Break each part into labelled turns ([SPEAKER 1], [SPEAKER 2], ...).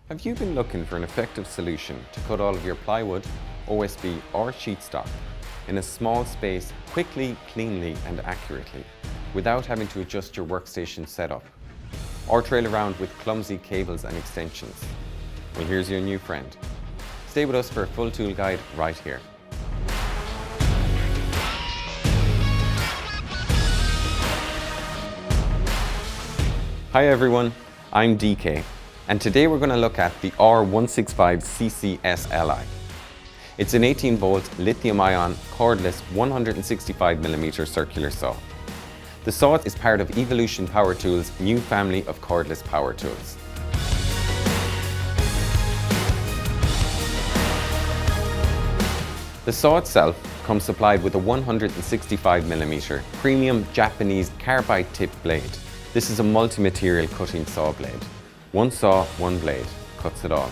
[SPEAKER 1] Have you been looking for an effective solution to cut all of your plywood, OSB or sheet stock in a small space quickly, cleanly and accurately without having to adjust your workstation setup or trail around with clumsy cables and extensions? Well, here's your new friend. Stay with us for a full tool guide right here. Hi everyone, I'm DK. And today we're going to look at the R165CCS-Li. It's an 18-volt lithium-ion cordless 165mm circular saw. The saw is part of Evolution Power Tools' new family of cordless power tools. The saw itself comes supplied with a 165mm premium Japanese carbide tip blade. This is a multi-material cutting saw blade. One saw, one blade, cuts it all.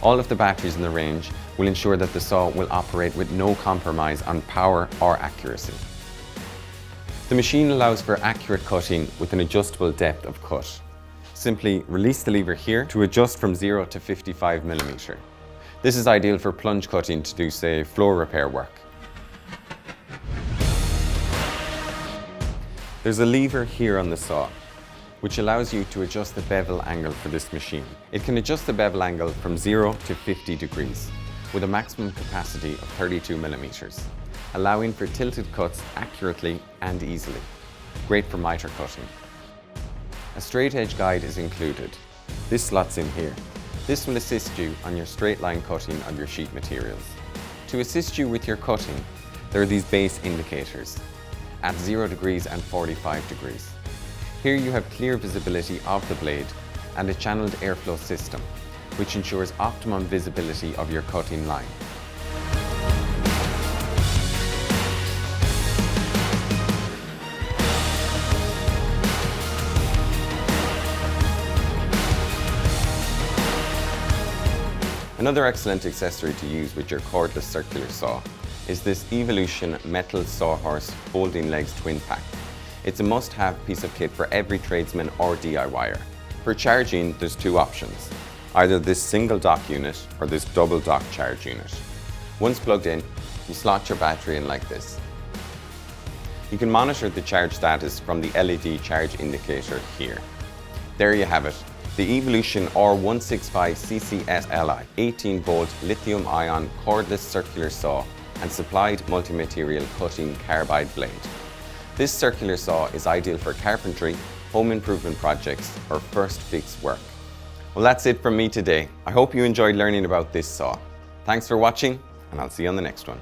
[SPEAKER 1] All of the batteries in the range will ensure that the saw will operate with no compromise on power or accuracy. The machine allows for accurate cutting with an adjustable depth of cut. Simply release the lever here to adjust from 0 to 55mm. This is ideal for plunge cutting to do, say, floor repair work. There's a lever here on the saw, which allows you to adjust the bevel angle for this machine. It can adjust the bevel angle from 0 to 50 degrees with a maximum capacity of 32mm, allowing for tilted cuts accurately and easily. Great for miter cutting. A straight edge guide is included. This slots in here. This will assist you on your straight line cutting of your sheet materials. To assist you with your cutting, there are these base indicators at 0 degrees and 45 degrees. Here you have clear visibility of the blade and a channeled airflow system, which ensures optimum visibility of your cutting line. Another excellent accessory to use with your cordless circular saw is this Evolution metal sawhorse folding legs twin pack. It's a must-have piece of kit for every tradesman or DIYer. For charging, there's two options. Either this single dock unit or this double dock charge unit. Once plugged in, you slot your battery in like this. You can monitor the charge status from the LED charge indicator here. There you have it, the Evolution R165CCS-Li 18-volt lithium-ion cordless circular saw and supplied multi-material cutting carbide blade. This circular saw is ideal for carpentry, home improvement projects, or first fix work. Well, that's it from me today. I hope you enjoyed learning about this saw. Thanks for watching, and I'll see you on the next one.